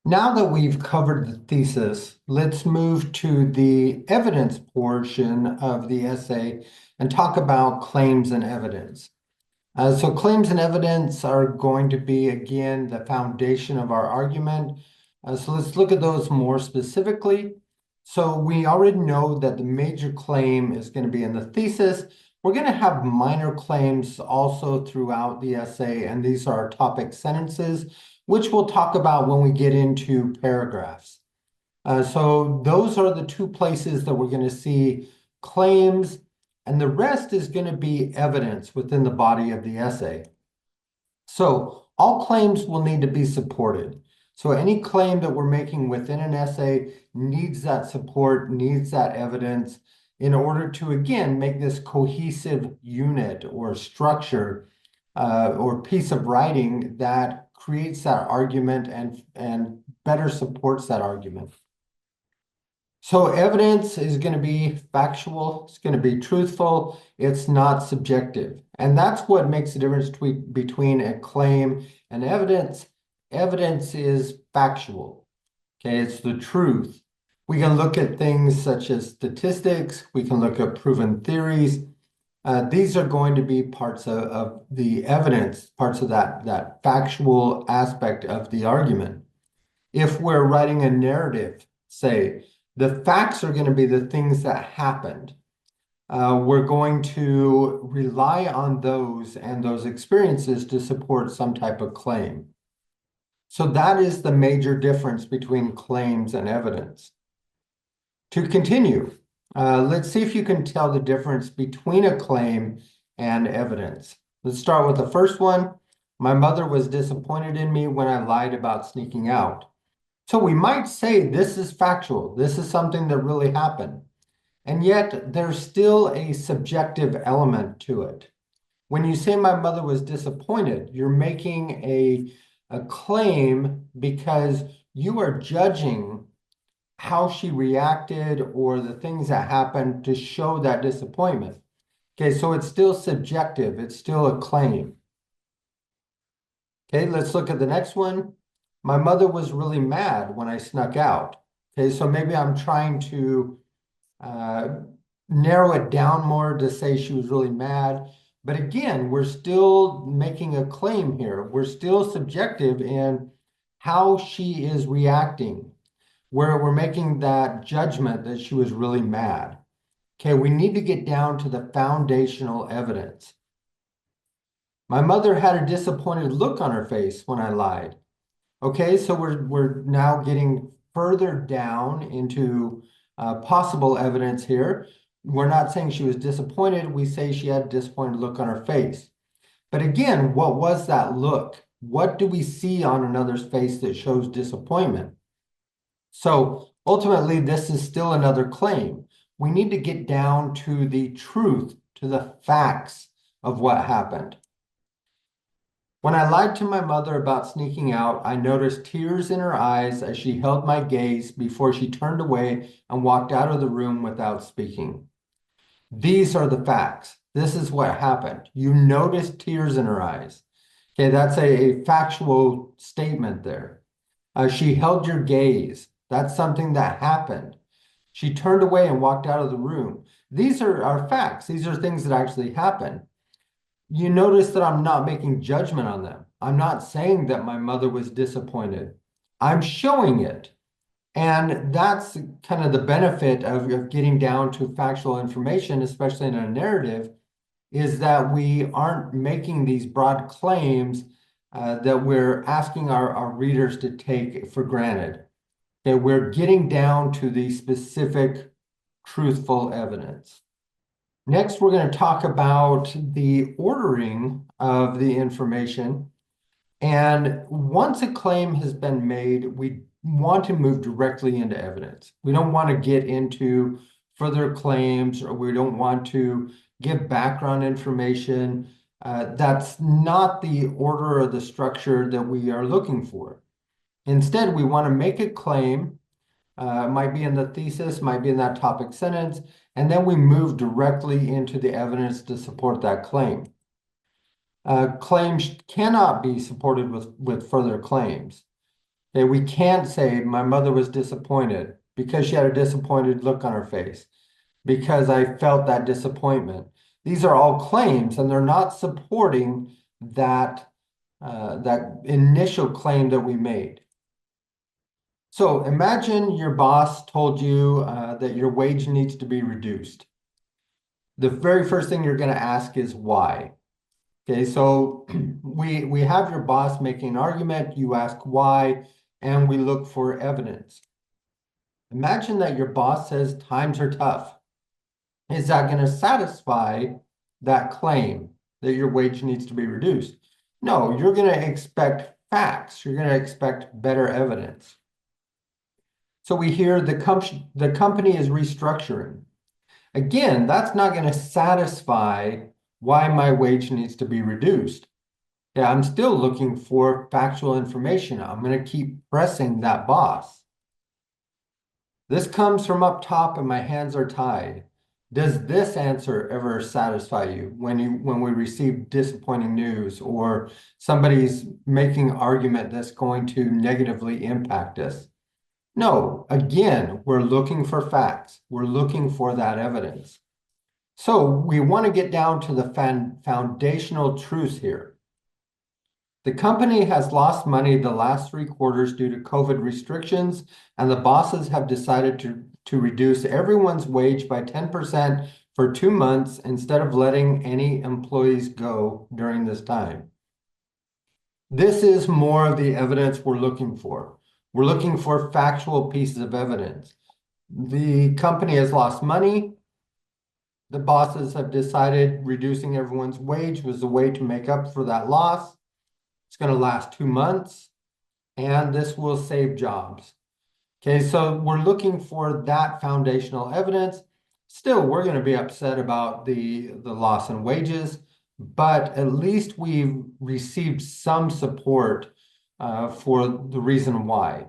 Now that we've covered the thesis, let's move to the evidence portion of the essay and talk about claims and evidence. So claims and evidence are going to be, again, the foundation of our argument. So let's look at those more specifically. So we already know that the major claim is going to be in the thesis. We're going to have minor claims also throughout the essay, and these are our topic sentences, which we'll talk about when we get into paragraphs. So those are the two places that we're going to see claims, and the rest is going to be evidence within the body of the essay. So all claims will need to be supported. So any claim that we're making within an essay needs that support, needs that evidence in order to, again, make this cohesive unit or structure or piece of writing that creates that argument and better supports that argument. So evidence is going to be factual, it's going to be truthful, it's not subjective. And that's what makes the difference between a claim and evidence. Evidence is factual, okay? It's the truth. We can look at things such as statistics, we can look at proven theories. These are going to be parts of the evidence, parts of that factual aspect of the argument. If we're writing a narrative, say, the facts are going to be the things that happened. We're going to rely on those and those experiences to support some type of claim. So that is the major difference between claims and evidence. To continue, let's see if you can tell the difference between a claim and evidence. Let's start with the first one. My mother was disappointed in me when I lied about sneaking out. So we might say this is factual. This is something that really happened. And yet there's still a subjective element to it. When you say my mother was disappointed, you're making a claim because you are judging how she reacted or the things that happened to show that disappointment. Okay, so it's still subjective. It's still a claim. Okay, let's look at the next one. My mother was really mad when I snuck out. Okay, so maybe I'm trying to narrow it down more to say she was really mad. But again, we're still making a claim here. We're still subjective in how she is reacting, where we're making that judgment that she was really mad. Okay, we need to get down to the foundational evidence. My mother had a disappointed look on her face when I lied. Okay, so we're now getting further down into possible evidence here. We're not saying she was disappointed. We say she had a disappointed look on her face. But again, what was that look? What do we see on another's face that shows disappointment? So ultimately, this is still another claim. We need to get down to the truth, to the facts of what happened. When I lied to my mother about sneaking out, I noticed tears in her eyes as she held my gaze before she turned away and walked out of the room without speaking. These are the facts. This is what happened. You noticed tears in her eyes. Okay, that's a factual statement there. She held your gaze. That's something that happened. She turned away and walked out of the room. These are facts. These are things that actually happened. You notice that I'm not making judgment on them. I'm not saying that my mother was disappointed. I'm showing it. And that's kind of the benefit of getting down to factual information, especially in a narrative, is that we aren't making these broad claims that we're asking our readers to take for granted. Okay, we're getting down to the specific truthful evidence. Next, we're going to talk about the ordering of the information. And once a claim has been made, we want to move directly into evidence. We don't want to get into further claims, or we don't want to give background information. That's not the order or the structure that we are looking for. Instead, we want to make a claim, might be in the thesis, might be in that topic sentence, and then we move directly into the evidence to support that claim. Claims cannot be supported with further claims. Okay, we can't say my mother was disappointed because she had a disappointed look on her face, because I felt that disappointment. These are all claims and they're not supporting that that initial claim that we made. So imagine your boss told you that your wage needs to be reduced. The very first thing you're going to ask is why. Okay, so we have your boss making an argument, you ask why, and we look for evidence. Imagine that your boss says times are tough. Is that going to satisfy that claim that your wage needs to be reduced? No, you're going to expect facts. You're going to expect better evidence. So we hear the company is restructuring. Again, that's not going to satisfy why my wage needs to be reduced. Yeah, I'm still looking for factual information. I'm going to keep pressing that boss. This comes from up top and my hands are tied. Does this answer ever satisfy you when we receive disappointing news or somebody's making an argument that's going to negatively impact us? No, again, we're looking for facts. We're looking for that evidence. So we want to get down to the foundational truths here. The company has lost money the last 3 quarters due to COVID restrictions, and the bosses have decided to reduce everyone's wage by 10% for 2 months instead of letting any employees go during this time. This is more of the evidence we're looking for. We're looking for factual pieces of evidence. The company has lost money. The bosses have decided reducing everyone's wage was the way to make up for that loss. It's going to last 2 months, and this will save jobs. Okay, so we're looking for that foundational evidence. Still, we're going to be upset about the loss in wages, but at least we've received some support for the reason why.